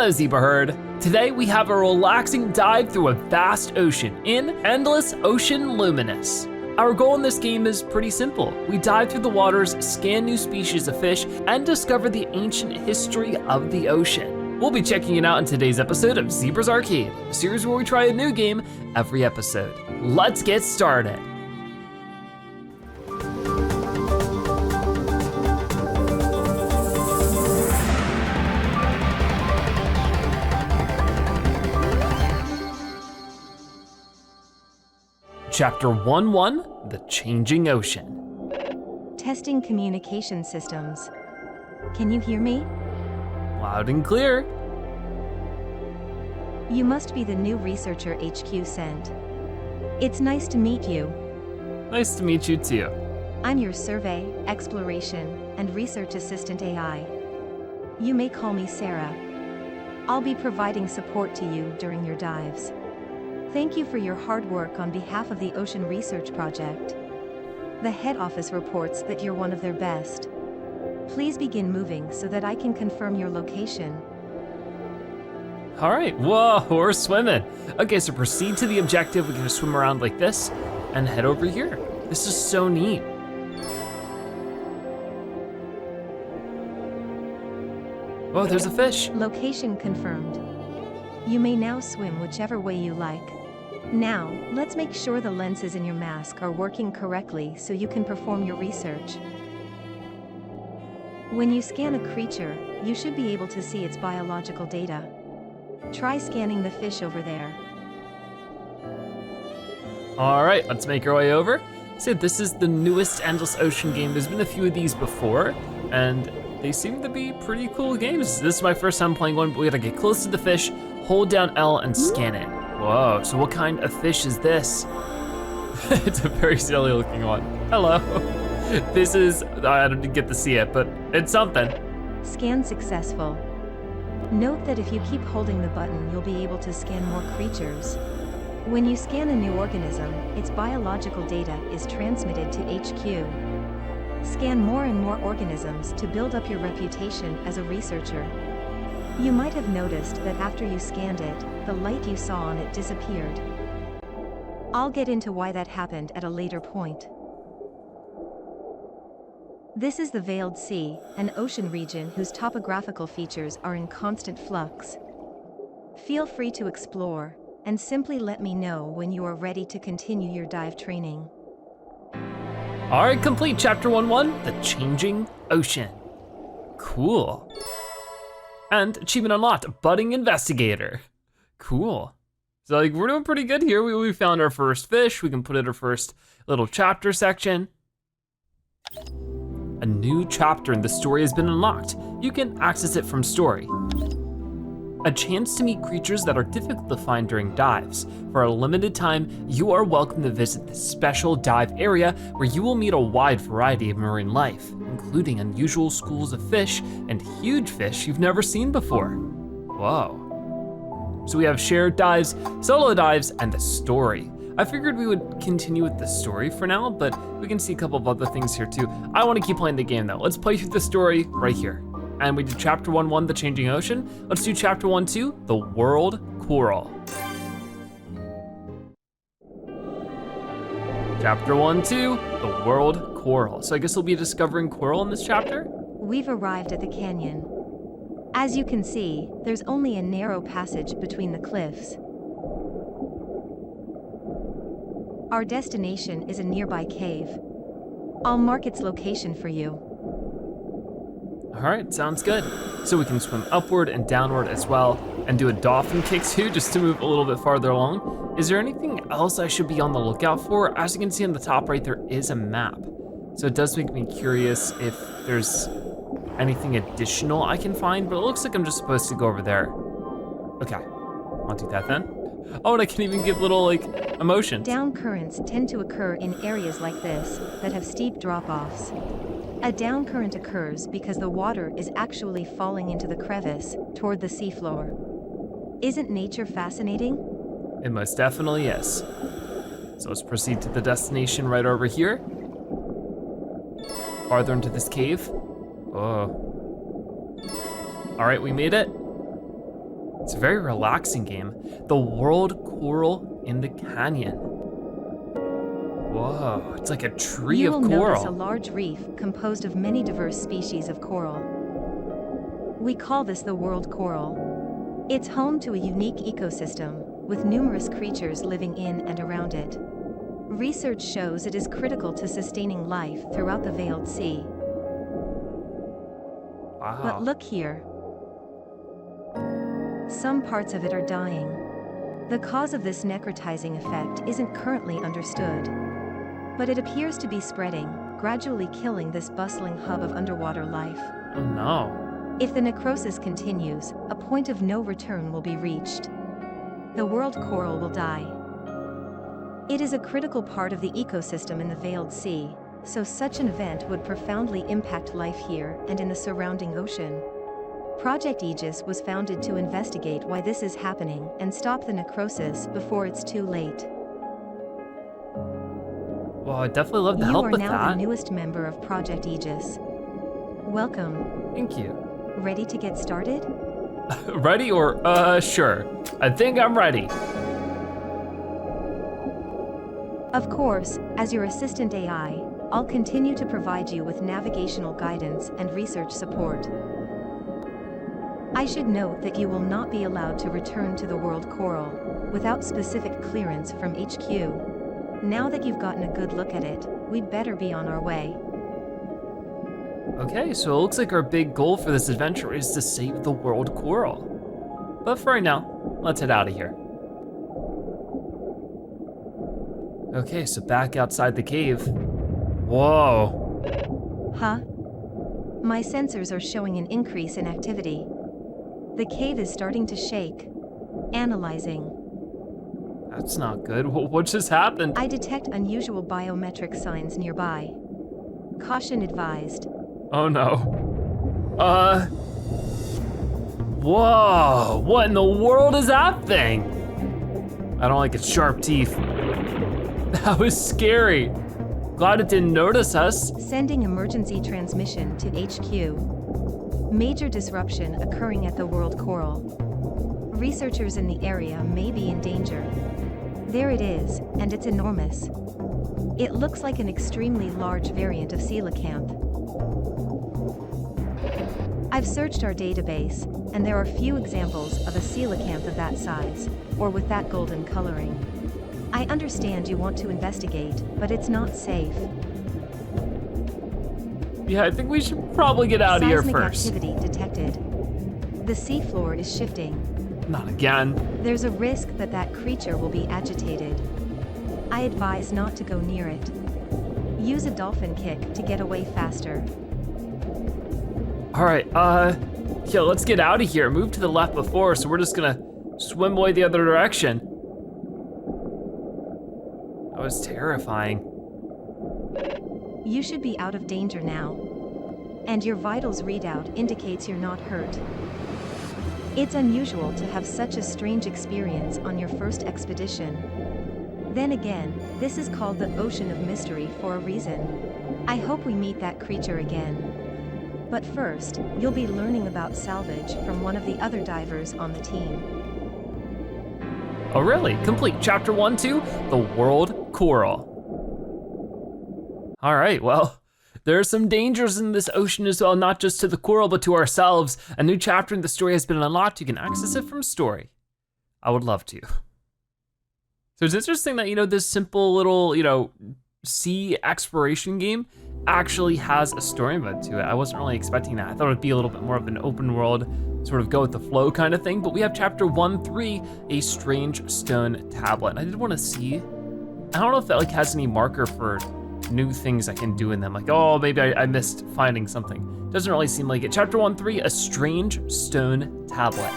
Hello, Zebra Herd. Today we have a relaxing dive through a vast ocean in Endless Ocean Luminous. Our goal in this game is pretty simple. We dive through the waters, scan new species of fish, and discover the ancient history of the ocean. We'll be checking it out in today's episode of Zebra's Arcade, a series where we try a new game every episode. Let's get started. Chapter 1-1, The Changing Ocean. Testing communication systems. Can you hear me? Loud and clear. You must be the new researcher HQ sent. It's nice to meet you. Nice to meet you too. I'm your survey, exploration, and research assistant AI. You may call me Sarah. I'll be providing support to you during your dives. Thank you for your hard work on behalf of the Ocean Research Project. The head office reports that you're one of their best. Please begin moving so that I can confirm your location. All right, whoa, we're swimming. Okay, so proceed to the objective. We're gonna swim around like this and head over here. This is so neat. Oh, there's a fish. Location confirmed. You may now swim whichever way you like. Now, let's make sure the lenses in your mask are working correctly so you can perform your research. When you scan a creature, you should be able to see its biological data. Try scanning the fish over there. All right, let's make our way over. So this is the newest Endless Ocean game. There's been a few of these before, and they seem to be pretty cool games. This is my first time playing one, but we gotta get close to the fish, hold down L and scan it. Whoa, so what kind of fish is this? It's a very silly looking one. Hello. This is, I didn't get to see it, but it's something. Scan successful. Note that if you keep holding the button, you'll be able to scan more creatures. When you scan a new organism, its biological data is transmitted to HQ. Scan more and more organisms to build up your reputation as a researcher. You might have noticed that after you scanned it, the light you saw on it disappeared. I'll get into why that happened at a later point. This is the Veiled Sea, an ocean region whose topographical features are in constant flux. Feel free to explore, and simply let me know when you are ready to continue your dive training. All right, complete chapter 1-1, The Changing Ocean. Cool. And achievement unlocked, Budding Investigator. Cool. So like we're doing pretty good here. We found our first fish. We can put in our first little chapter section. A new chapter in the story has been unlocked. You can access it from story. A chance to meet creatures that are difficult to find during dives. For a limited time, you are welcome to visit this special dive area where you will meet a wide variety of marine life, including unusual schools of fish and huge fish you've never seen before. Whoa. So we have shared dives, solo dives, and the story. I figured we would continue with the story for now, but we can see a couple of other things here too. I wanna keep playing the game though. Let's play through the story right here. And we did chapter 1-1, The Changing Ocean. Let's do chapter 1-2, The World Coral. Chapter 1-2, The World Coral. So I guess we'll be discovering coral in this chapter? We've arrived at the canyon. As you can see, there's only a narrow passage between the cliffs. Our destination is a nearby cave. I'll mark its location for you. All right, sounds good. So we can swim upward and downward as well, and do a dolphin kick too, just to move a little bit farther along. Is there anything else I should be on the lookout for? As you can see on the top right, there is a map. So it does make me curious if there's anything additional I can find, but it looks like I'm just supposed to go over there. Okay, I'll do that then. Oh, and I can even give little like emotions. Down currents tend to occur in areas like this that have steep drop-offs. A down current occurs because the water is actually falling into the crevice toward the seafloor. Isn't nature fascinating? It most definitely is. So let's proceed to the destination right over here. Farther into this cave. Oh. All right, we made it. It's a very relaxing game. The world coral in the canyon. Whoa, it's like a tree You of will notice a coral. large reef composed of many diverse species of coral. We call this the world coral. It's home to a unique ecosystem, with numerous creatures living in and around it. Research shows it is critical to sustaining life throughout the veiled sea. Wow. But look here. Some parts of it are dying. The cause of this necrotizing effect isn't currently understood. But it appears to be spreading, gradually killing this bustling hub of underwater life. Oh no. If the necrosis continues, a point of no return will be reached. The world coral will die. It is a critical part of the ecosystem in the veiled sea, so such an event would profoundly impact life here and in the surrounding ocean. Project Aegis was founded to investigate why this is happening and stop the necrosis before it's too late. Well, I'd definitely love to help with You are now that. the newest member of Project Aegis. Welcome. Thank you. Ready to get started? Ready or, sure. I think I'm ready. Of course, as your assistant AI, I'll continue to provide you with navigational guidance and research support. I should note that you will not be allowed to return to the world coral without specific clearance from HQ. Now that you've gotten a good look at it, we'd better be on our way. Okay, so it looks like our big goal for this adventure is to save the world coral. But for right now, let's head out of here. Okay, so back outside the cave. Whoa. Huh? My sensors are showing an increase in activity. The cave is starting to shake. Analyzing. That's not good. What just happened? I detect unusual biometric signs nearby. Caution advised. Oh no. Whoa, what in the world is that thing? I don't like its sharp teeth. That was scary. Glad it didn't notice us. Sending emergency transmission to HQ. Major disruption occurring at the world coral. Researchers in the area may be in danger. There it is, and it's enormous. It looks like an extremely large variant of coelacanth. I've searched our database, and there are few examples of a coelacanth of that size, or with that golden coloring. I understand you want to investigate, but it's not safe. Yeah, I think we should probably get out of here Seismic first. activity detected. The seafloor is shifting. Not again. There's a risk that that creature will be agitated. I advise not to go near it. Use a dolphin kick to get away faster. All right, yeah, let's get out of here. Move to the left before, so we're just gonna swim away the other direction. That was terrifying. You should be out of danger now. And your vitals readout indicates you're not hurt. It's unusual to have such a strange experience on your first expedition. Then again, this is called the Ocean of Mystery for a reason. I hope we meet that creature again. But first, you'll be learning about salvage from one of the other divers on the team. Oh really? Complete chapter 1, 2, the world coral. All right, well, there are some dangers in this ocean as well, not just to the coral, but to ourselves. A new chapter in the story has been unlocked. You can access it from story. I would love to. So it's interesting that, this simple little, sea exploration game actually has a story mode to it. I wasn't really expecting that. I thought it'd be a little bit more of an open world, sort of go with the flow kind of thing, but we have chapter 1-3, a strange stone tablet. And I did want to see, I don't know if that has any marker for new things I can do in them. Like, oh, maybe I missed finding something. Doesn't really seem like it. Chapter 1-3, a strange stone tablet.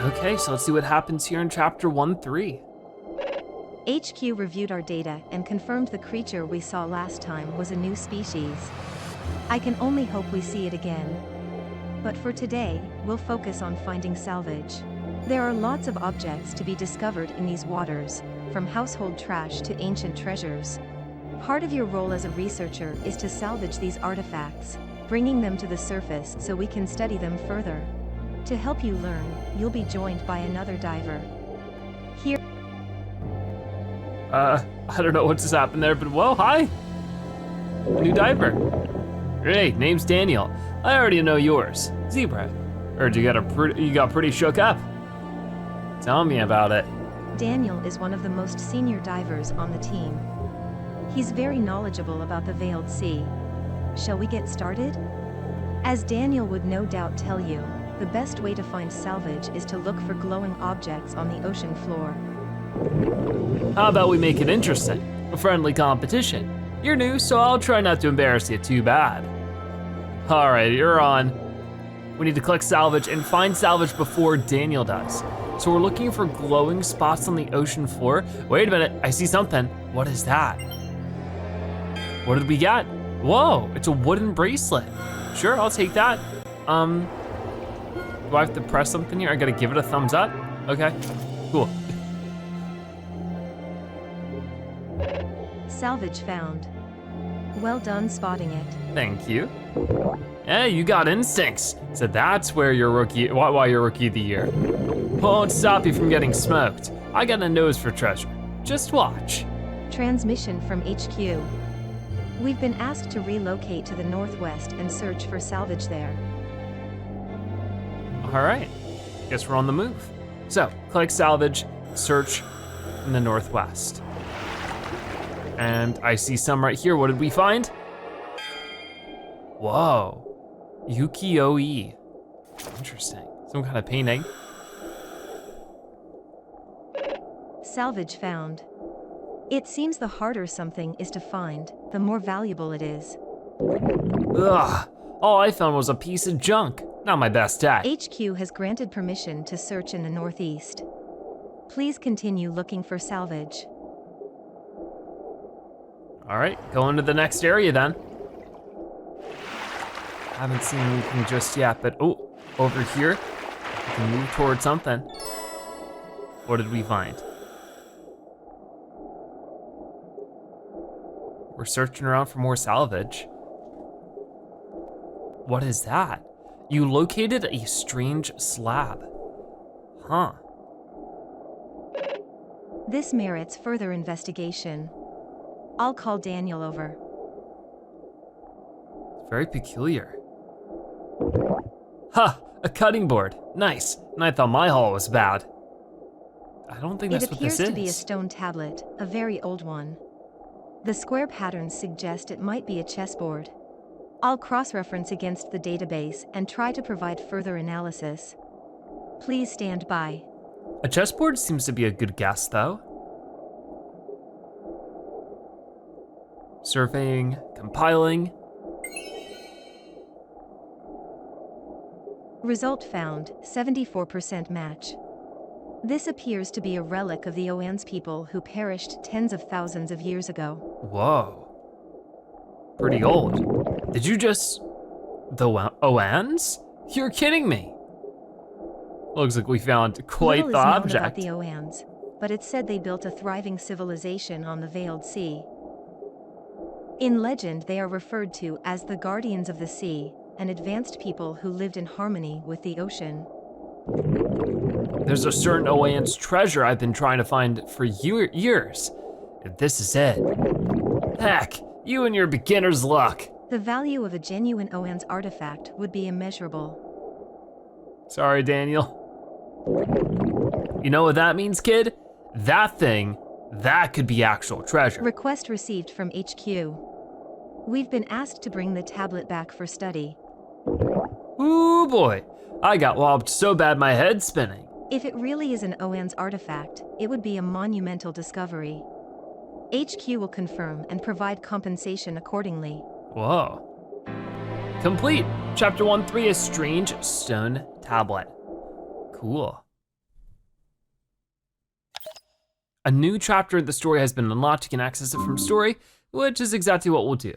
Okay, so let's see what happens here in chapter 1-3. HQ reviewed our data and confirmed the creature we saw last time was a new species. I can only hope we see it again. But for today, we'll focus on finding salvage. There are lots of objects to be discovered in these waters, from household trash to ancient treasures. Part of your role as a researcher is to salvage these artifacts. bringing them to the surface so we can study them further. To help you learn, you'll be joined by another diver. Here. I don't know what just happened there, but whoa, hi. New diver. Hey, name's Daniel. I already know yours, Zebra. Heard you got pretty shook up. Tell me about it. Daniel is one of the most senior divers on the team. He's very knowledgeable about the Veiled Sea. Shall we get started? As Daniel would no doubt tell you, the best way to find salvage is to look for glowing objects on the ocean floor. How about we make it interesting? A friendly competition. You're new, so I'll try not to embarrass you too bad. All right, you're on. We need to collect salvage and find salvage before Daniel does. So we're looking for glowing spots on the ocean floor. Wait a minute, I see something. What is that? What did we get? Whoa, it's a wooden bracelet. Sure, I'll take that. Do I have to press something here? I gotta give it a thumbs up? Okay, cool. Salvage found. Well done spotting it. Thank you. Hey, you got instincts. So that's why you're rookie of the year. Won't stop you from getting smoked. I got a nose for treasure. Just watch. Transmission from HQ. We've been asked to relocate to the northwest and search for salvage there. All right, guess we're on the move. So, collect salvage, search in the northwest. And I see some right here. What did we find? Whoa, ukiyo-e. Interesting, some kind of painting. Salvage found. It seems the harder something is to find, the more valuable it is. Ugh, all I found was a piece of junk. Not my best day. HQ has granted permission to search in the northeast. Please continue looking for salvage. All right, going to the next area then. Haven't seen anything just yet, but oh, over here, we can move towards something. What did we find? We're searching around for more salvage. What is that? You located a strange slab. Huh. This merits further investigation. I'll call Daniel over. It's very peculiar. Ha! A cutting board. Nice. And I thought my haul was bad. I don't think that's what this is. It appears to be a stone tablet, a very old one. The square patterns suggest it might be a chessboard. I'll cross-reference against the database and try to provide further analysis. Please stand by. A chessboard seems to be a good guess, though. Surveying, compiling. Result found, 74% match. This appears to be a relic of the Oans people who perished tens of thousands of years ago. Whoa. Pretty old. Did you just... the Oans? You're kidding me. Looks like we found quite Little the is known object. about the Oans, but it's said they built a thriving civilization on the Veiled Sea. In legend, they are referred to as the Guardians of the Sea, an advanced people who lived in harmony with the ocean. There's a certain Oan's treasure I've been trying to find for years. And this is it. Heck, you and your beginner's luck. The value of a genuine Oan's artifact would be immeasurable. Sorry, Daniel. You know what that means, kid? That thing, that could be actual treasure. Request received from HQ. We've been asked to bring the tablet back for study. Ooh boy, I got lobbed so bad my head's spinning. If it really is an Oan's artifact, it would be a monumental discovery. HQ will confirm and provide compensation accordingly. Whoa. Complete. Chapter 1-3, a strange stone tablet. Cool. A new chapter of the story has been unlocked. You can access it from story, which is exactly what we'll do.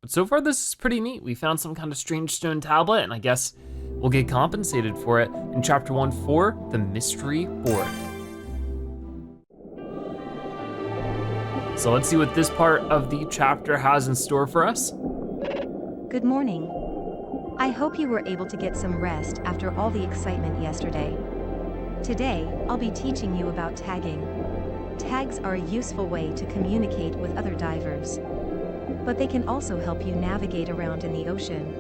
But so far this is pretty neat. We found some kind of strange stone tablet, and I guess we'll get compensated for it in chapter 1-4, the mystery board. So let's see what this part of the chapter has in store for us. Good morning. I hope you were able to get some rest after all the excitement yesterday. Today, I'll be teaching you about tagging. Tags are a useful way to communicate with other divers, but they can also help you navigate around in the ocean.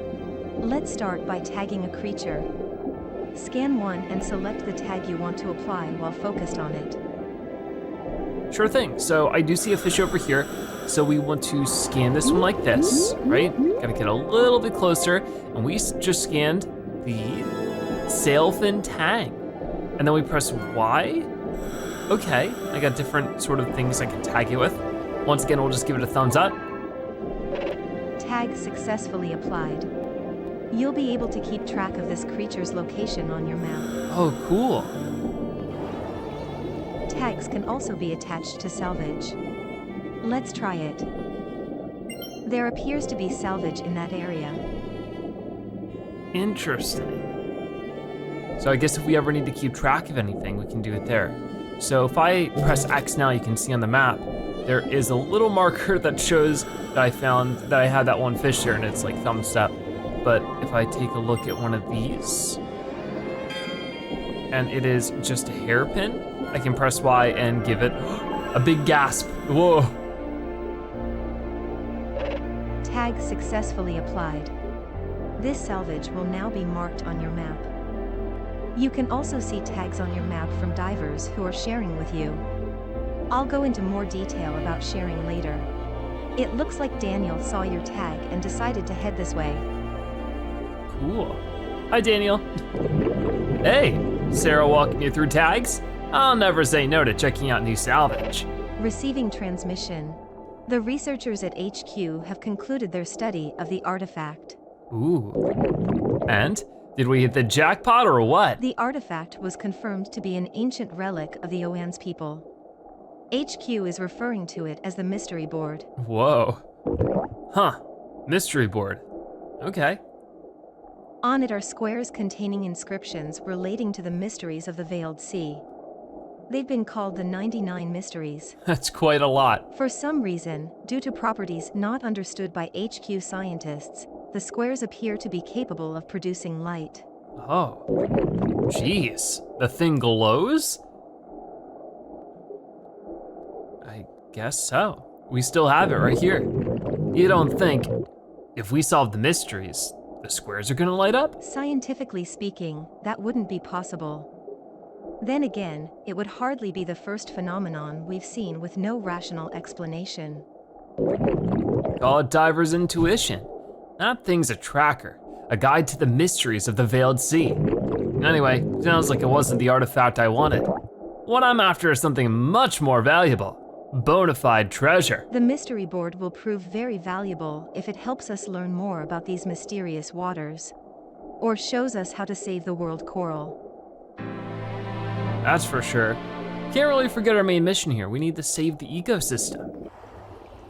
Let's start by tagging a creature. Scan one and select the tag you want to apply while focused on it. Sure thing. So I do see a fish over here. So we want to scan this one like this, right? Gotta get a little bit closer. And we just scanned the sailfin tag. And then we press Y. Okay, I got different sort of things I can tag it with. Once again, we'll just give it a thumbs up. Tag successfully applied. You'll be able to keep track of this creature's location on your map. Oh, cool. Tags can also be attached to salvage. Let's try it. There appears to be salvage in that area. Interesting. So I guess if we ever need to keep track of anything, we can do it there. So if I press X now, you can see on the map, there is a little marker that shows that I found that I had that one fish there and it's like thumbs up. But if I take a look at one of these, and it is just a hairpin, I can press Y and give it a big gasp. Whoa. Tag successfully applied. This salvage will now be marked on your map. You can also see tags on your map from divers who are sharing with you. I'll go into more detail about sharing later. It looks like Daniel saw your tag and decided to head this way. Cool. Hi, Daniel. Hey, Sarah walking you through tags? I'll never say no to checking out new salvage. Receiving transmission. The researchers at HQ have concluded their study of the artifact. Ooh. And? Did we hit the jackpot or what? The artifact was confirmed to be an ancient relic of the Oans people. HQ is referring to it as the mystery board. Whoa. Huh. Mystery board. Okay. On it are squares containing inscriptions relating to the mysteries of the Veiled Sea. They've been called the 99 Mysteries. That's quite a lot. For some reason, due to properties not understood by HQ scientists, the squares appear to be capable of producing light. Oh. Jeez. The thing glows? I guess so. We still have it right here. You don't think, if we solve the mysteries, the squares are gonna light up? Scientifically speaking, that wouldn't be possible. Then again, it would hardly be the first phenomenon we've seen with no rational explanation. Call it diver's intuition. That thing's a tracker, a guide to the mysteries of the Veiled Sea. Anyway, sounds like it wasn't the artifact I wanted. What I'm after is something much more valuable, bona fide treasure. The mystery board will prove very valuable if it helps us learn more about these mysterious waters, or shows us how to save the world coral. That's for sure. Can't really forget our main mission here. We need to save the ecosystem.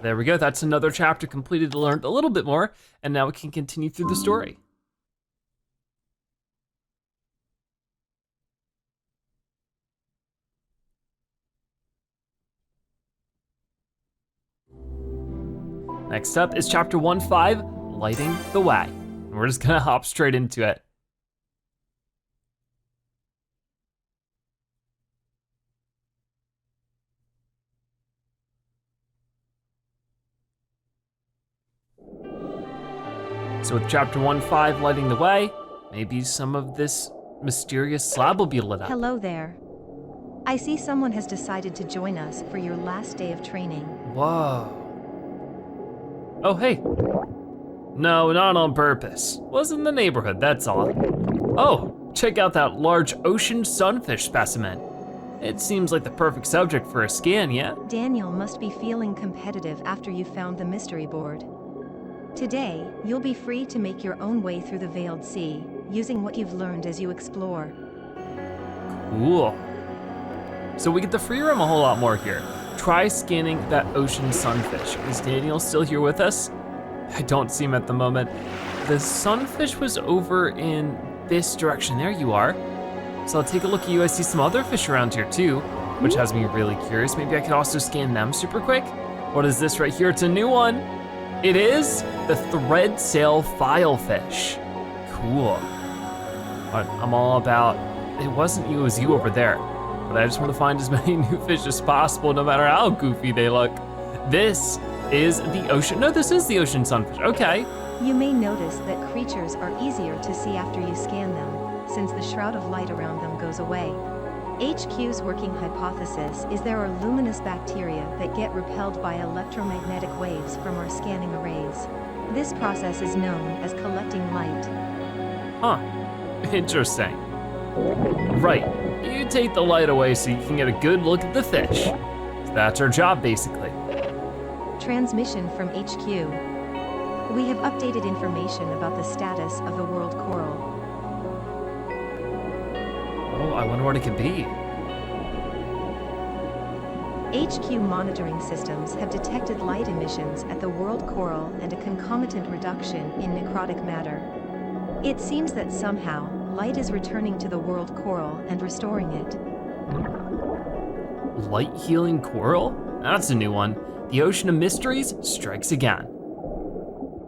There we go, that's another chapter completed to learn a little bit more, and now we can continue through the story. Next up is chapter 1.5, Lighting the Way. And we're just gonna hop straight into it. So with chapter 1.5 lighting the way, maybe some of this mysterious slab will be lit up. Hello there. I see someone has decided to join us for your last day of training. Whoa. Oh, hey. No, not on purpose. Was in the neighborhood, that's all. Oh, check out that large ocean sunfish specimen. It seems like the perfect subject for a scan, yeah? Daniel must be feeling competitive after you found the mystery board. Today, you'll be free to make your own way through the Veiled Sea, using what you've learned as you explore. Cool. So we get the free roam a whole lot more here. Try scanning that ocean sunfish. Is Daniel still here with us? I don't see him at the moment. The sunfish was over in this direction. There you are. So I'll take a look at you. I see some other fish around here too, which has me really curious. Maybe I could also scan them super quick. What is this right here? It's a new one. It is the thread sail filefish. cool. I'm all about, it wasn't you, it was you over there. But I just want to find as many new fish as possible, no matter how goofy they look. This is the ocean, no, this is the ocean sunfish, okay. You may notice that creatures are easier to see after you scan them, since the shroud of light around them goes away. HQ's working hypothesis is there are luminous bacteria that get repelled by electromagnetic waves from our scanning arrays. This process is known as collecting light. Huh, interesting. Right, you take the light away so you can get a good look at the fish. So that's our job, basically. Transmission from HQ. We have updated information about the status of the world coral. Oh, I wonder what it could be. HQ monitoring systems have detected light emissions at the world coral and a concomitant reduction in necrotic matter. It seems that somehow, light is returning to the world coral and restoring it. Light healing coral? That's a new one. The ocean of mysteries strikes again.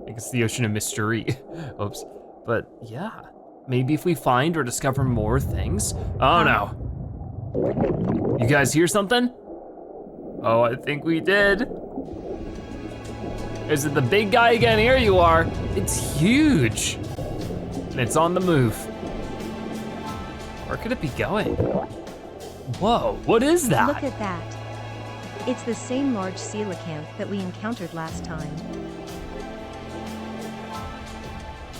I guess the ocean of mystery. Oops. But yeah, maybe if we find or discover more things. Oh no. You guys hear something? Oh, I think we did. Is it the big guy again? Here you are. It's huge. And it's on the move. Where could it be going? Whoa, what is that? Look at that. It's the same large coelacanth that we encountered last time.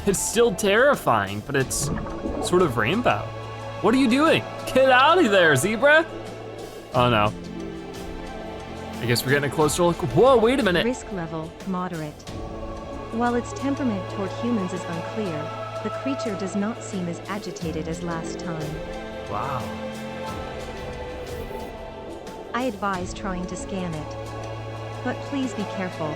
It's still terrifying, but it's sort of rainbow. What are you doing? Get out of there, zebra. Oh no. I guess we're getting a closer look. Whoa, wait a minute. Risk level, moderate. While its temperament toward humans is unclear, the creature does not seem as agitated as last time. Wow. I advise trying to scan it. But please be careful.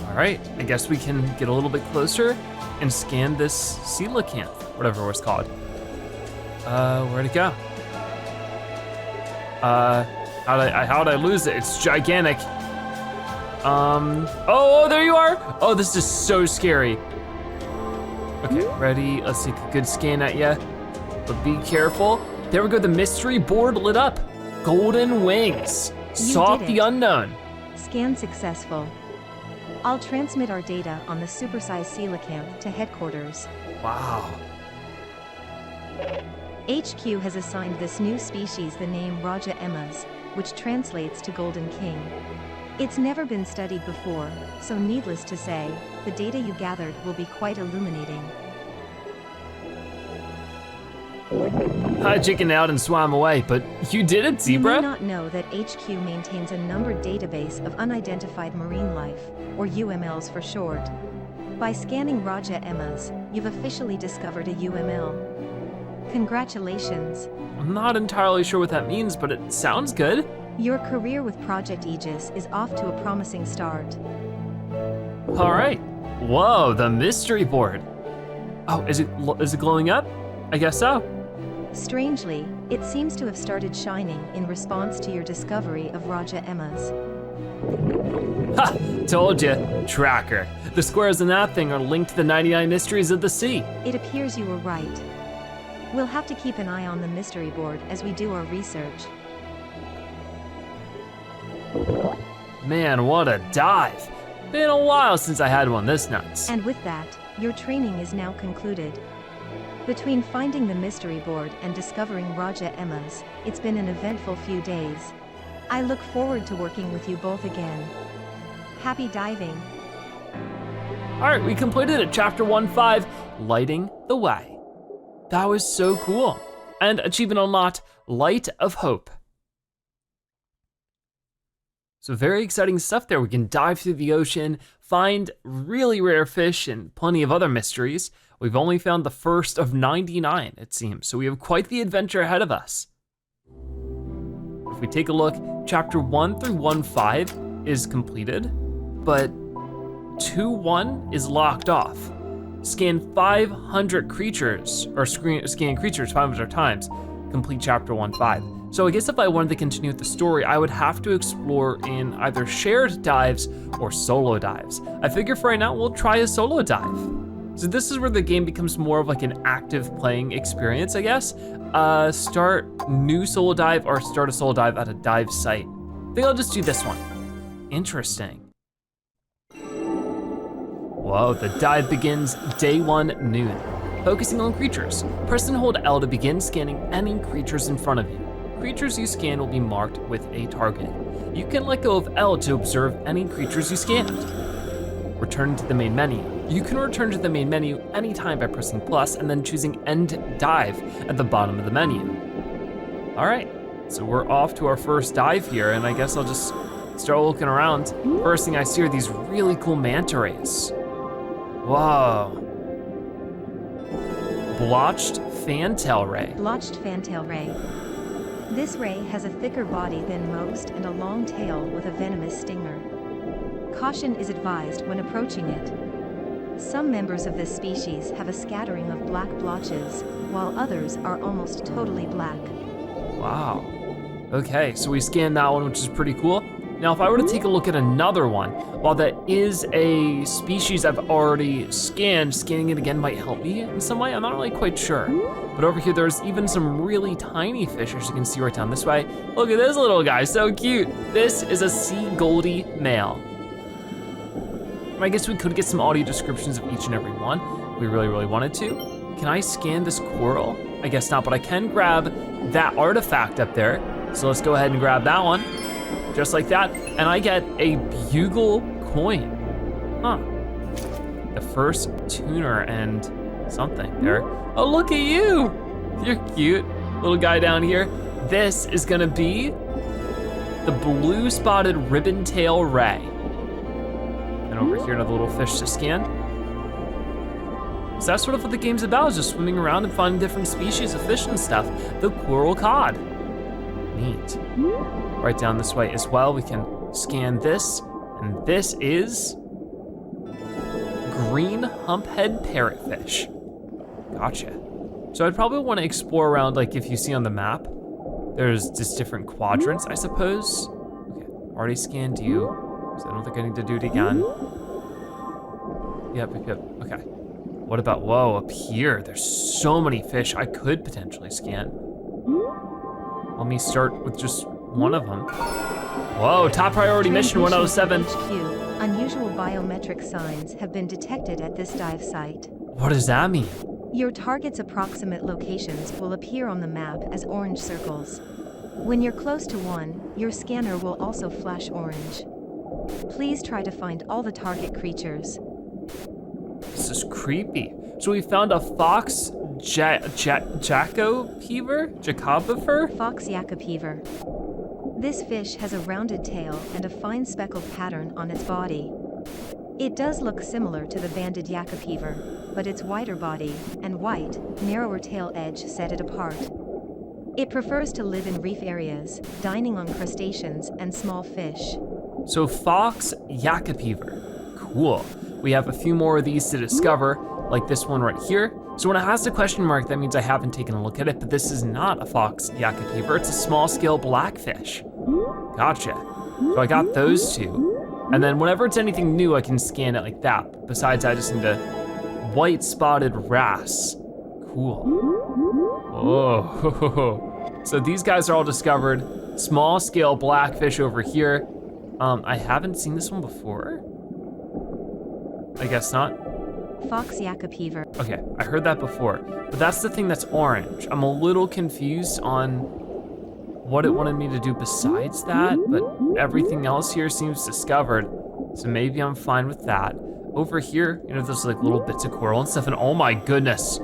All right, I guess we can get a little bit closer and scan this coelacanth, whatever it was called. Where'd it go? How'd I lose it? It's gigantic. Oh, there you are. Oh, this is so scary. Okay, ready? Let's take a good scan at you. But be careful. There we go, the mystery board lit up. Golden wings. Sought the unknown. Scan successful. I'll transmit our data on the supersized coelacanth to headquarters. Wow. HQ has assigned this new species the name Raja Emmas, which translates to Golden King. It's never been studied before, so needless to say, the data you gathered will be quite illuminating. I chickened out and swam away, but you did it, zebra. You may not know that HQ maintains a numbered database of unidentified marine life, or UMLs for short. By scanning Raja Emmas, you've officially discovered a UML. Congratulations. I'm not entirely sure what that means, but it sounds good. Your career with Project Aegis is off to a promising start. All right. Whoa, the mystery board. Oh, is it glowing up? I guess so. Strangely, it seems to have started shining in response to your discovery of Raja Emmas. Ha! Told you. Tracker. The squares in that thing are linked to the 99 mysteries of the sea. It appears you were right. We'll have to keep an eye on the mystery board as we do our research. Man, what a dive. Been a while since I had one this nuts. And with that, your training is now concluded. Between finding the mystery board and discovering Raja Emmas, it's been an eventful few days. I look forward to working with you both again. Happy diving. All right, we completed it, chapter 1.5, Lighting the Way. That was so cool. And achievement unlocked, Light of Hope. So very exciting stuff there. We can dive through the ocean, find really rare fish and plenty of other mysteries. We've only found the first of 99, it seems, so we have quite the adventure ahead of us. If we take a look, chapter 1 through 1.5 is completed, but 2.1 is locked off. Scan 500 creatures, or scan creatures 500 times, complete chapter 1.5. So I guess if I wanted to continue with the story, I would have to explore in either shared dives or solo dives. I figure for right now, we'll try a solo dive. So this is where the game becomes more of like an active playing experience, I guess. Start new solo dive or start a solo dive at a dive site. I think I'll just do this one. Interesting. Whoa, the dive begins day 1 noon. Focusing on creatures. Press and hold L to begin scanning any creatures in front of you. Creatures you scan will be marked with a target. You can let go of L to observe any creatures you scanned. Return to the main menu. You can return to the main menu anytime by pressing plus and then choosing End Dive at the bottom of the menu. All right, so we're off to our first dive here, and I guess I'll just start looking around. First thing I see are these really cool manta rays. Whoa. Blotched fantail ray. Blotched fantail ray. This ray has a thicker body than most and a long tail with a venomous stinger. Caution is advised when approaching it. Some members of this species have a scattering of black blotches, while others are almost totally black. Wow. Okay, so we scanned that one, which is pretty cool. Now, if I were to take a look at another one, while that is a species I've already scanned, scanning it again might help me in some way. I'm not really quite sure. But over here, there's even some really tiny fish, as you can see right down this way. Look at this little guy, so cute. This is a sea goldie male. I guess we could get some audio descriptions of each and every one. If we really, really wanted to. Can I scan this coral? I guess not, but I can grab that artifact up there. So let's go ahead and grab that one. Just like that, and I get a bugle coin. Huh. The first tuner and something there. Oh, look at you. You're cute, little guy down here. This is gonna be the blue spotted ribbon tail ray. And over here, another little fish to scan. So that's sort of what the game's about, is just swimming around and finding different species of fish and stuff. The coral cod. Neat. Right down this way as well, we can scan this, and this is green humphead parrotfish. Gotcha. So I'd probably want to explore around, like if you see on the map, there's just different quadrants, I suppose. Okay, already scanned you, so I don't think I need to do it again. Yep, okay. What about, whoa, up here, there's so many fish I could potentially scan. Let me start with just one of them. Whoa, top priority mission 1 out of 7. HQ. Unusual biometric signs have been detected at this dive site. What does that mean? Your target's approximate locations will appear on the map as orange circles. When you're close to one, your scanner will also flash orange. Please try to find all the target creatures. This is creepy. So we found a fox jacobifer? Fox yacopever. This fish has a rounded tail and a fine speckled pattern on its body. It does look similar to the banded yacopever, but its wider body and white, narrower tail edge set it apart. It prefers to live in reef areas, dining on crustaceans and small fish. So fox yacopever, cool. We have a few more of these to discover, like this one right here. So when it has the question mark, that means I haven't taken a look at it, but this is not a fox yacopever, it's a small scale blackfish. Gotcha. So I got those two. And then whenever it's anything new, I can scan it like that. Besides, I just need a white spotted wrasse. Cool. Oh, so these guys are all discovered. Small scale blackfish over here. I haven't seen this one before. I guess not. Fox yacopever. Okay, I heard that before, but that's the thing that's orange. I'm a little confused on what it wanted me to do besides that, but everything else here seems discovered, so maybe I'm fine with that. Over here, you know, there's like little bits of coral and stuff, and oh my goodness.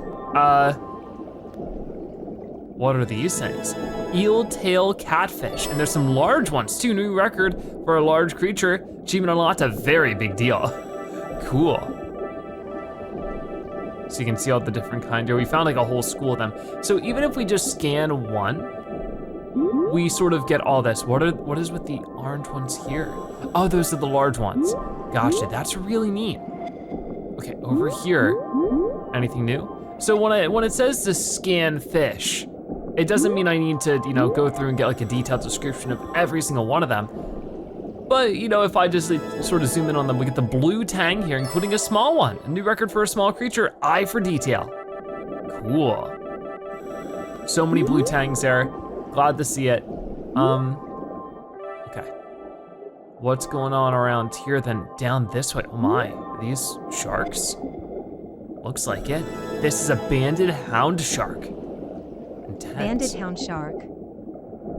What are these things? Eel tail catfish, and there's some large ones too. New record for a large creature. Achievement unlocked, a very big deal. Cool. So you can see all the different kinds here. We found like a whole school of them. So even if we just scan one, we sort of get all this. What is with the orange ones here? Oh, those are the large ones. Gotcha, that's really neat. Okay, over here, anything new? So when it says to scan fish, it doesn't mean I need to, you know, go through and get like a detailed description of every single one of them. But you know, if I just like, sort of zoom in on them, we get the blue tang here, including a small one. A new record for a small creature, eye for detail. Cool. So many blue tangs there, glad to see it. Okay. What's going on around here then down this way? Oh my, are these sharks? Looks like it. This is a banded hound shark. Intense. Banded hound shark.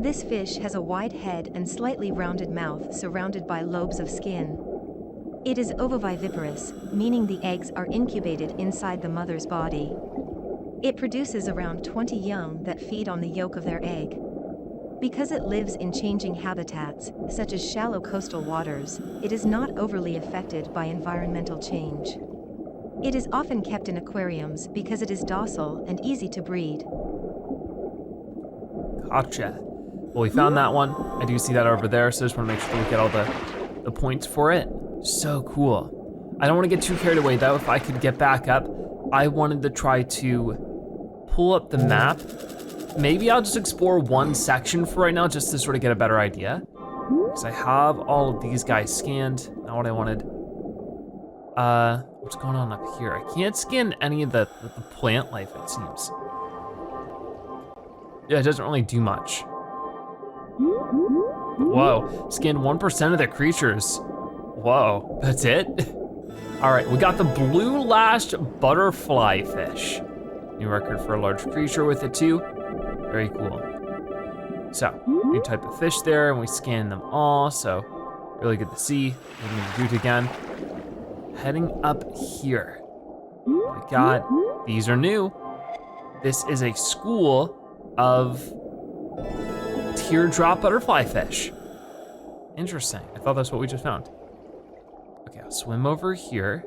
This fish has a wide head and slightly rounded mouth surrounded by lobes of skin. It is ovoviviparous, meaning the eggs are incubated inside the mother's body. It produces around 20 young that feed on the yolk of their egg. Because it lives in changing habitats, such as shallow coastal waters, it is not overly affected by environmental change. It is often kept in aquariums because it is docile and easy to breed. Gotcha. Well, we found that one. I do see that over there, so I just wanna make sure we get all the points for it. So cool. I don't wanna get too carried away though. If I could get back up, I wanted to try to pull up the map. Maybe I'll just explore one section for right now just to sort of get a better idea. Because I have all of these guys scanned, not what I wanted. What's going on up here? I can't scan any of the plant life, it seems. Yeah, it doesn't really do much. Whoa, scanned 1% of the creatures. Whoa, that's it? All right, we got the blue lashed butterfly fish. New record for a large creature with it too. Very cool. So, new type of fish there, and we scanned them all, so really good to see. We're gonna do it again. Heading up here. We got, these are new. This is a school of teardrop butterfly fish. Interesting, I thought that's what we just found. Okay, I'll swim over here,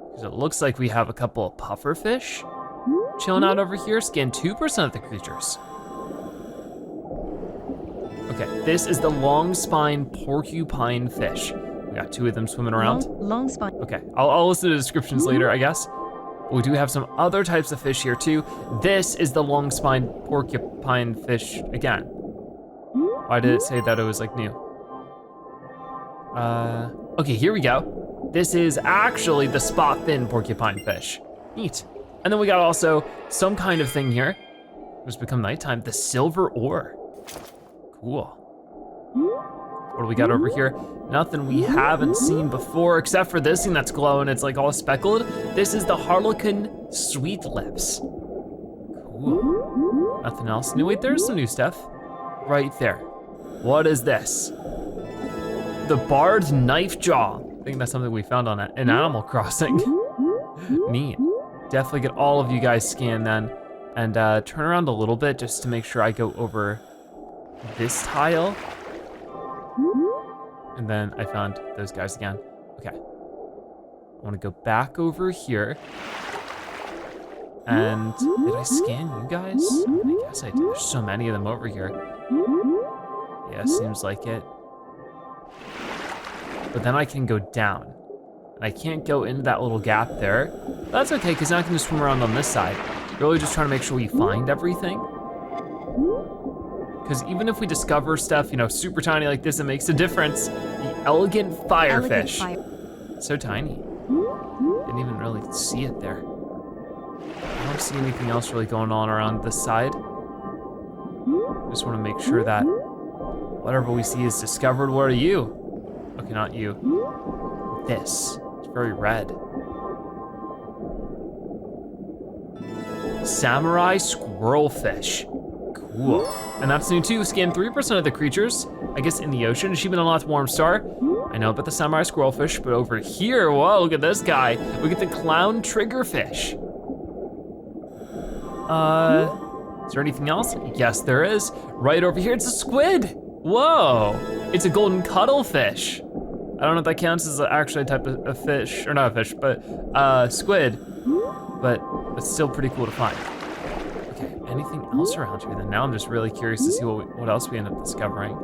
because it looks like we have a couple of puffer fish chilling out over here. Scan 2% of the creatures. Okay, this is the long spine porcupine fish. We got 2 of them swimming around. Long spine. Okay, I'll listen to the descriptions later, I guess. We do have some other types of fish here too. This is the long spine porcupine fish again. Why did it say that it was like new? Okay, here we go. This is actually the spot fin porcupine fish. Neat. And then we got also some kind of thing here. It's become nighttime, the silver ore. Cool. What do we got over here? Nothing we haven't seen before, except for this thing that's glowing. It's like all speckled. This is the Harlequin Sweet Lips. Cool. Nothing else new. Wait, there's some new stuff. Right there. What is this? The Barred Knife Jaw. I think that's something we found on an Animal Crossing. Neat. Definitely get all of you guys scanned then, and turn around a little bit just to make sure I go over this tile. And then I found those guys again. Okay. I wanna go back over here. And did I scan you guys? I guess I did. There's so many of them over here. Yeah, seems like it. But then I can go down. And I can't go into that little gap there. That's okay, because now I can just swim around on this side. Really just trying to make sure we find everything. Because even if we discover stuff, you know, super tiny like this, it makes a difference. The elegant firefish. So tiny. Didn't even really see it there. I don't see anything else really going on around this side. Just want to make sure that whatever we see is discovered. What are you? Okay, not you. This. It's very red. Samurai squirrelfish. Cool. And that's new too. Scan 3% of the creatures, I guess in the ocean. Achievement unlocked warm star. I know about the samurai squirrelfish, but over here, whoa, look at this guy. We get the clown triggerfish. Is there anything else? Yes, there is. Right over here, it's a squid. Whoa, it's a golden cuttlefish. I don't know if that counts as actually a type of fish, or not a fish, but squid. But it's still pretty cool to find. Okay, anything else around here then? Now I'm just really curious to see what else we end up discovering.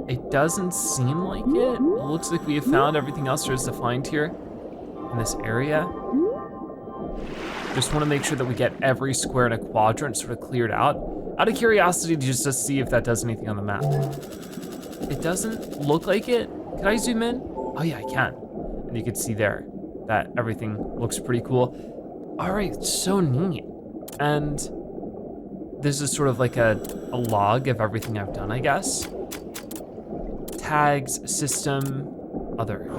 It doesn't seem like it. It looks like we have found everything else there is to find here in this area. Just want to make sure that we get every square in a quadrant sort of cleared out of curiosity, just to see if that does anything on the map. It doesn't look like it. Can I zoom in? Oh yeah, I can. And you can see there that everything looks pretty cool. All right, so neat. And this is sort of like a log of everything I've done, I guess. Tags, system, other.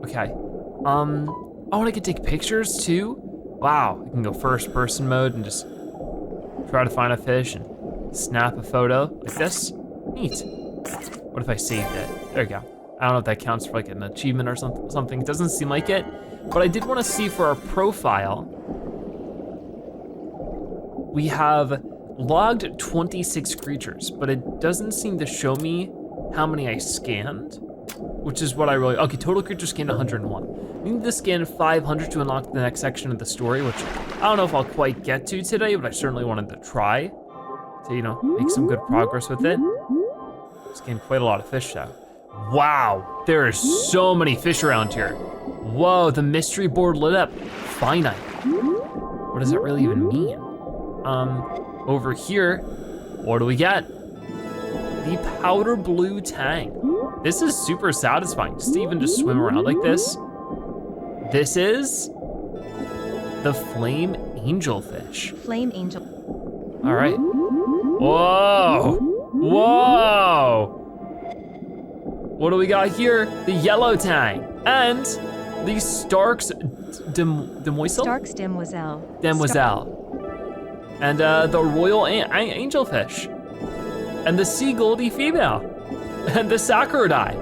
Okay. Oh, and I can take pictures too? Wow, I can go first person mode and just try to find a fish and snap a photo like this. Neat. What if I saved it? There you go. I don't know if that counts for like an achievement or something. It doesn't seem like it, but I did want to see for our profile. We have logged 26 creatures, but it doesn't seem to show me how many I scanned, which is what I really, okay, total creatures scanned 101. We need to scan 500 to unlock the next section of the story, which I don't know if I'll quite get to today, but I certainly wanted to try to, you know, make some good progress with it. Scanned quite a lot of fish though. Wow, there are so many fish around here. Whoa, the mystery board lit up. Finite. What does that really even mean? Over here, what do we get? The powder blue tang. This is super satisfying, just to even just swim around like this. This is the flame angelfish. Flame angel. All right. Whoa, whoa. What do we got here? The yellow tang and the Stark's demoiselle? Stark's demoiselle. Demoiselle. And the royal angelfish. And the sea goldie female. And the saccharidai.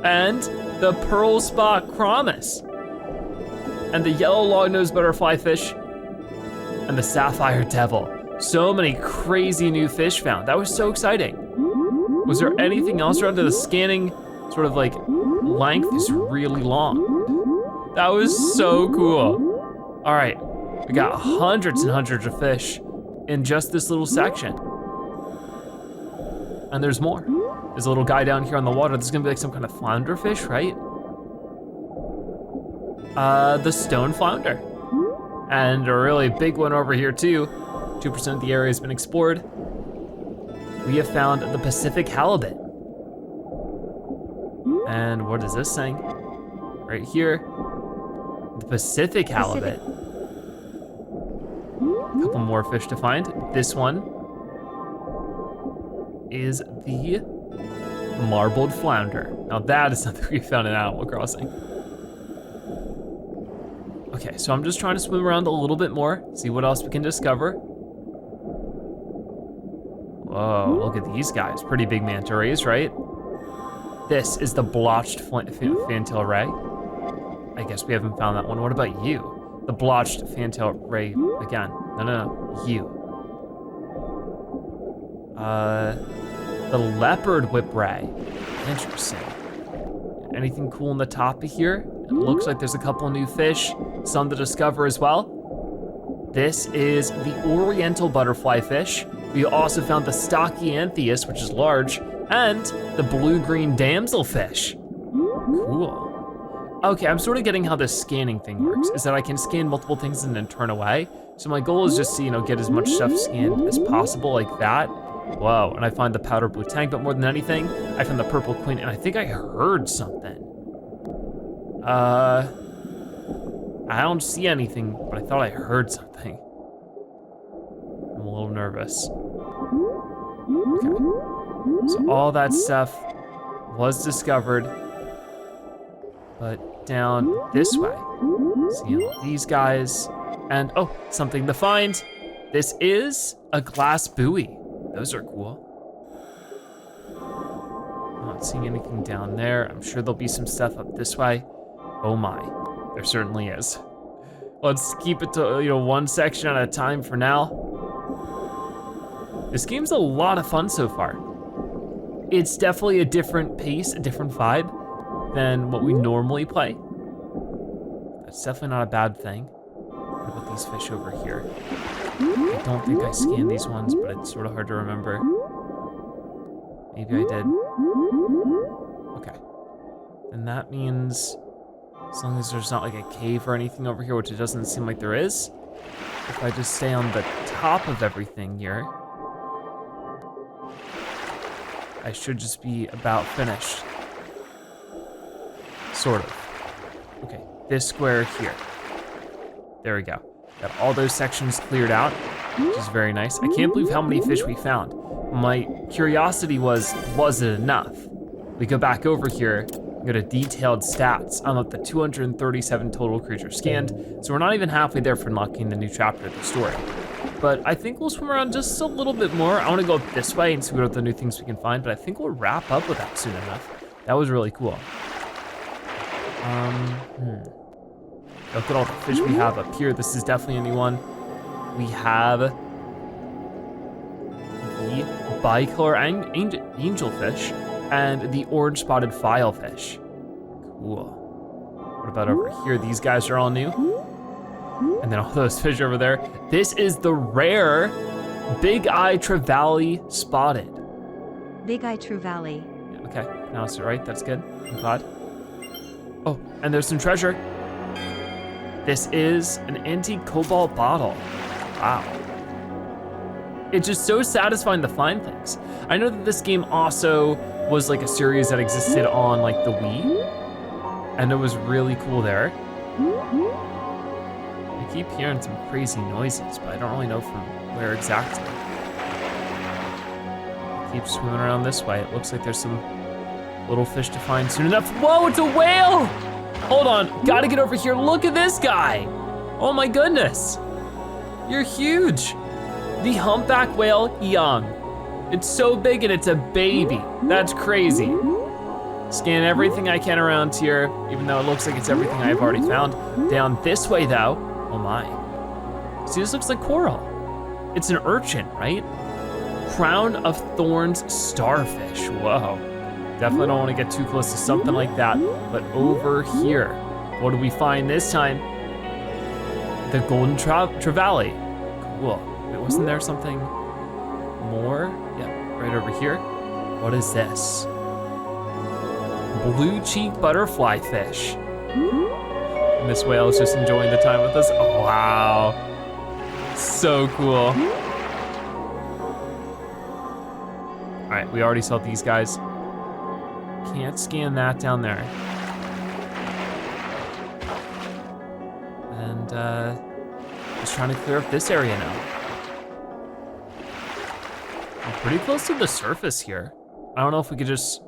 And the pearl spa chromis. And the yellow long-nosed butterfly fish. And the sapphire devil. So many crazy new fish found. That was so exciting. Was there anything else around? The scanning sort of like length is really long. That was so cool. All right, we got hundreds and hundreds of fish in just this little section. And there's more. There's a little guy down here on the water. This is gonna be like some kind of flounder fish, right? The stone flounder. And a really big one over here too. 2% of the area has been explored. We have found the Pacific halibut. And what is this saying? Right here, the Pacific halibut. A couple more fish to find. This one is the marbled flounder. Now that is something we found in Animal Crossing. Okay, so I'm just trying to swim around a little bit more, see what else we can discover. Whoa, look at these guys. Pretty big manta rays, right? This is the blotched fantail ray. I guess we haven't found that one. What about you? The blotched fantail ray again. No, you. The leopard whip ray. Interesting. Anything cool in the top of here? It looks like there's a couple new fish, some to discover as well. This is the oriental butterfly fish. We also found the Stockianthius, which is large, and the blue-green damselfish. Cool. Okay, I'm sort of getting how this scanning thing works, is that I can scan multiple things and then turn away. So my goal is just to, you know, get as much stuff scanned as possible like that. Whoa, and I find the powder blue tank, but more than anything, I found the purple queen, and I think I heard something. I don't see anything, but I thought I heard something. I'm a little nervous. Okay. So all that stuff was discovered, but down this way. See all these guys, and oh, something to find. This is a glass buoy. Those are cool. I'm not seeing anything down there. I'm sure there'll be some stuff up this way. Oh my, there certainly is. Let's keep it to, you know, one section at a time for now. This game's a lot of fun so far. It's definitely a different pace, a different vibe than what we normally play. That's definitely not a bad thing. What about these fish over here? I don't think I scanned these ones, but it's sort of hard to remember. Maybe I did. Okay. And that means, as long as there's not like a cave or anything over here, which it doesn't seem like there is, if I just stay on the top of everything here, I should just be about finished. Sort of. Okay, this square here. There we go. Got all those sections cleared out, which is very nice. I can't believe how many fish we found. My curiosity was it enough? We go back over here, go to detailed stats. I'm up to 237 total creatures scanned, so we're not even halfway there for unlocking the new chapter of the story. But I think we'll swim around just a little bit more. I wanna go up this way and see what other new things we can find, but I think we'll wrap up with that soon enough. That was really cool. Look at all the fish we have up here. This is definitely a new one. We have the bicolor angelfish and the orange spotted filefish. Cool. What about over here? These guys are all new. And then all those fish over there. This is the rare big eye trevally spotted. Big eye trevally. Okay, pronounced it right. That's good. I'm glad. Oh, and there's some treasure. This is an antique cobalt bottle. Wow. It's just so satisfying to find things. I know that this game also was like a series that existed on like the Wii, and it was really cool there. I keep hearing some crazy noises, but I don't really know from where exactly. Keep swimming around this way. It looks like there's some little fish to find soon enough. Whoa, it's a whale! Hold on, gotta get over here. Look at this guy. Oh my goodness. You're huge. The humpback whale young. It's so big and it's a baby. That's crazy. Scan everything I can around here, even though it looks like it's everything I've already found. Down this way though, oh my. See, this looks like coral. It's an urchin, right? Crown of thorns starfish, whoa. Definitely don't want to get too close to something like that. But over here, what do we find this time? The golden trevally. Cool. Wait, wasn't there something more? Yeah, right over here. What is this? Blue cheek butterfly fish. And this whale is just enjoying the time with us. Oh, wow. So cool. All right, we already saw these guys. Can't scan that down there. And just trying to clear up this area now. I'm pretty close to the surface here. I don't know if we could just,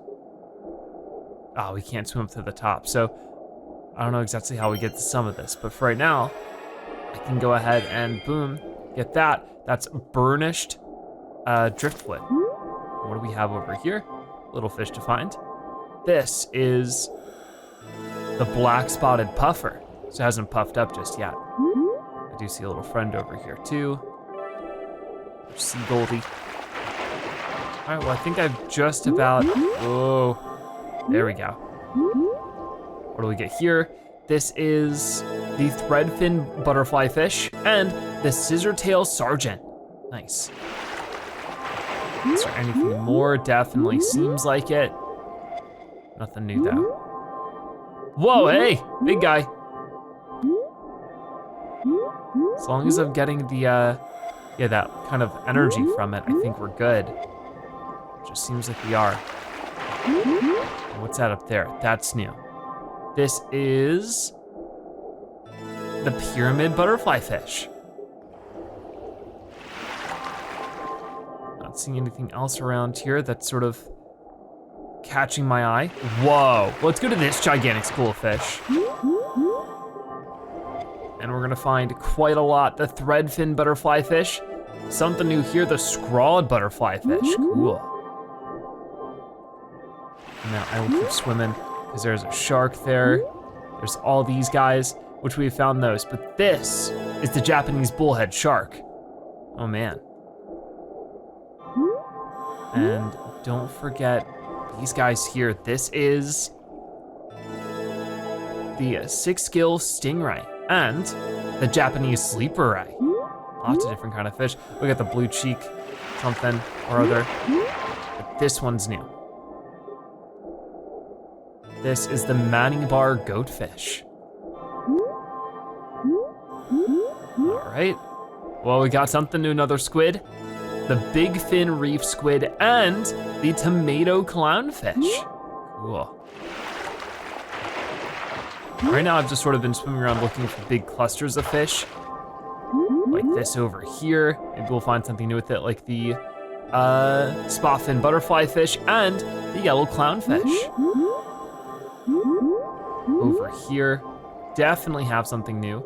oh, we can't swim up to the top. So I don't know exactly how we get to some of this, but for right now, I can go ahead and boom, get that. That's burnished driftwood. What do we have over here? Little fish to find. This is the black spotted puffer. So it hasn't puffed up just yet. I do see a little friend over here too. Sea Goldie. All right, well I think I've just about, whoa, there we go. What do we get here? This is the threadfin butterfly fish and the scissortail sergeant. Nice. Is there anything more? Definitely seems like it. Nothing new though. Whoa, hey, big guy. As long as I'm getting the, yeah, that kind of energy from it, I think we're good. Just seems like we are. What's that up there? That's new. This is the pyramid butterfly fish. Not seeing anything else around here that's sort of catching my eye. Whoa, let's go to this gigantic school of fish. And we're gonna find quite a lot. The threadfin butterfly fish. Something new here, the scrawled butterfly fish, cool. And now I will keep swimming because there's a shark there. There's all these guys, which we have found those, but this is the Japanese bullhead shark. Oh man. And don't forget these guys here. This is the six-gill stingray and the Japanese sleeper ray. Lots of different kind of fish. We got the blue cheek something or other, but this one's new. This is the Manning bar goatfish. All right, well, we got something new, another squid, the big fin reef squid, and the tomato clownfish. Cool. Right now I've just sort of been swimming around looking for big clusters of fish. Like this over here. Maybe we'll find something new with it, like the spotfin butterfly fish and the yellow clownfish. Over here, definitely have something new.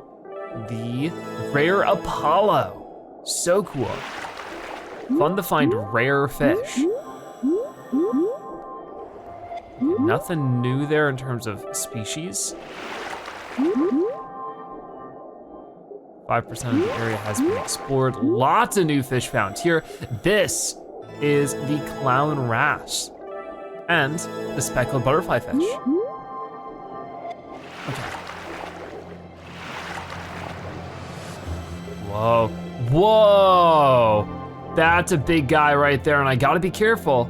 The rare Apollo. So cool. Fun to find rare fish. Nothing new there in terms of species. 5% of the area has been explored. Lots of new fish found here. This is the clown wrasse and the speckled butterfly fish. Okay. Whoa, whoa! That's a big guy right there, and I gotta be careful.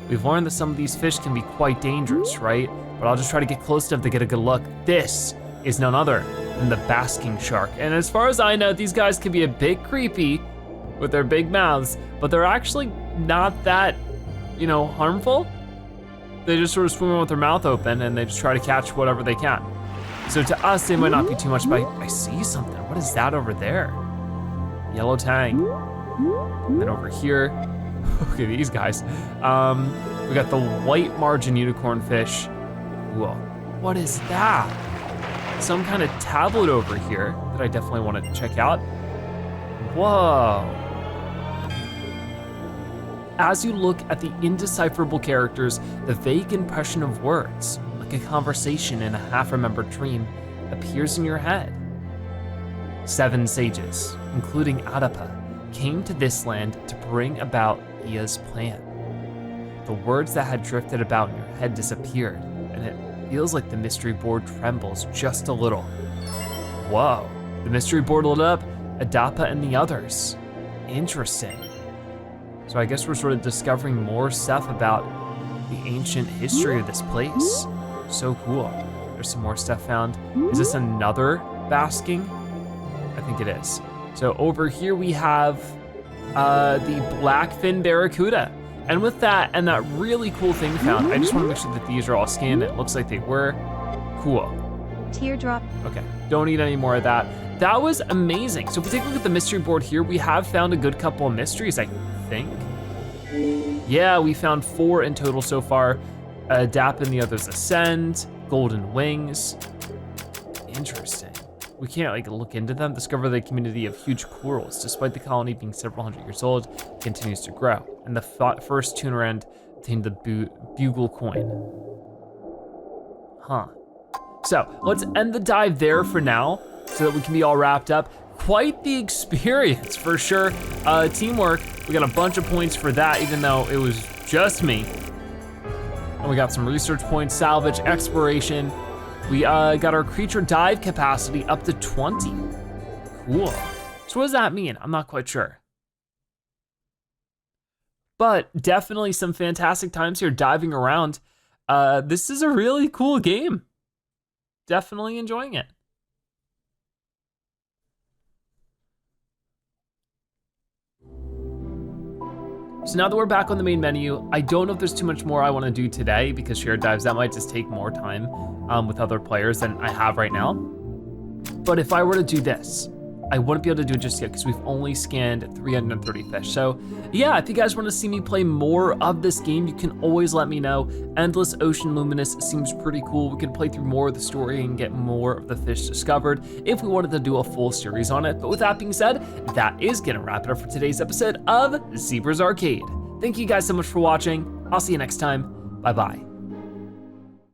We've learned that some of these fish can be quite dangerous, right? But I'll just try to get close enough to get a good look. This is none other than the basking shark. And as far as I know, these guys can be a bit creepy with their big mouths, but they're actually not that, harmful. They just sort of swim around with their mouth open and they just try to catch whatever they can. So to us, they might not be too much, but I see something. What is that over there? Yellow tang. And then over here, look at these guys. We got the white margin unicorn fish. Whoa, what is that? Some kind of tablet over here that I definitely want to check out. Whoa. As you look at the indecipherable characters, the vague impression of words, like a conversation in a half-remembered dream, appears in your head. 7 sages, including Adapa, came to this land to bring about Ia's plan. The words that had drifted about in your head disappeared, and it feels like the mystery board trembles just a little. Whoa, the mystery board lit up, Adapa and the others. Interesting. So I guess we're sort of discovering more stuff about the ancient history of this place. So cool. There's some more stuff found. Is this another basking? I think it is. So over here we have the blackfin barracuda. And with that, and that really cool thing found, I just wanna make sure that these are all scanned. It looks like they were. Cool. Teardrop. Okay, don't need any more of that. That was amazing. So if we take a look at the mystery board here, we have found a good couple of mysteries, I think. Yeah, we found 4 in total so far. Dap and the others ascend, golden wings. Interesting. We can't look into them. Discover the community of huge corals. Despite the colony being several hundred years old, it continues to grow. And the first tuner end obtained the bugle coin. Huh. So let's end the dive there for now so that we can be all wrapped up. Quite the experience for sure. Teamwork, we got a bunch of points for that even though it was just me. And we got some research points, salvage, exploration. We got our creature dive capacity up to 20. Cool. So what does that mean? I'm not quite sure. But definitely some fantastic times here diving around. This is a really cool game. Definitely enjoying it. So now that we're back on the main menu, I don't know if there's too much more I want to do today because shared dives, that might just take more time with other players than I have right now. But if I were to do this, I wouldn't be able to do it just yet because we've only scanned 330 fish. So yeah, if you guys want to see me play more of this game, you can always let me know. Endless Ocean Luminous seems pretty cool. We could play through more of the story and get more of the fish discovered if we wanted to do a full series on it. But with that being said, that is gonna wrap it up for today's episode of Zebra's Arcade. Thank you guys so much for watching. I'll see you next time. Bye-bye.